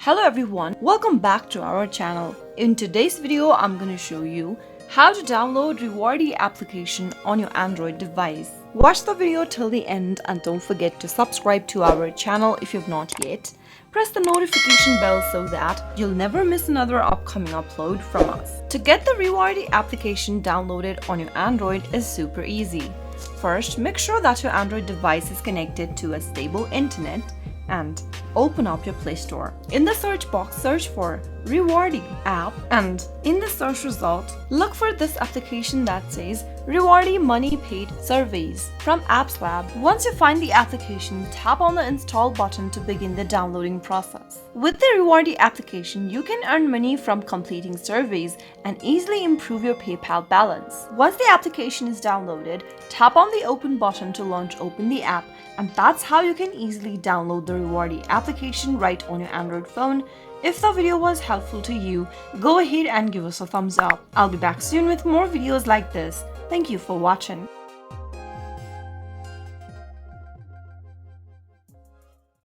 Hello everyone, welcome back to our channel. In today's video, I'm going to show you how to download Rewardy application on your Android device. Watch the video till the end and don't forget to subscribe to our channel if you've not yet. Press the notification bell so that you'll never miss another upcoming upload from us. To get the Rewardy application downloaded on your Android is super easy. First, make sure that your Android device is connected to a stable internet and open up your Play Store. In the search box, search for Rewardy app, and in the search result, look for this application that says Rewardy Money Paid Surveys from Apps Lab. Once you find the application, tap on the install button to begin the downloading process. With the Rewardy application, you can earn money from completing surveys and easily improve your PayPal balance. Once the application is downloaded, tap on the open button to launch open the app, and that's how you can easily download the Rewardy application right on your Android phone. If the video was helpful to you, go ahead and give us a thumbs up. I'll be back soon with more videos like this. Thank you for watching.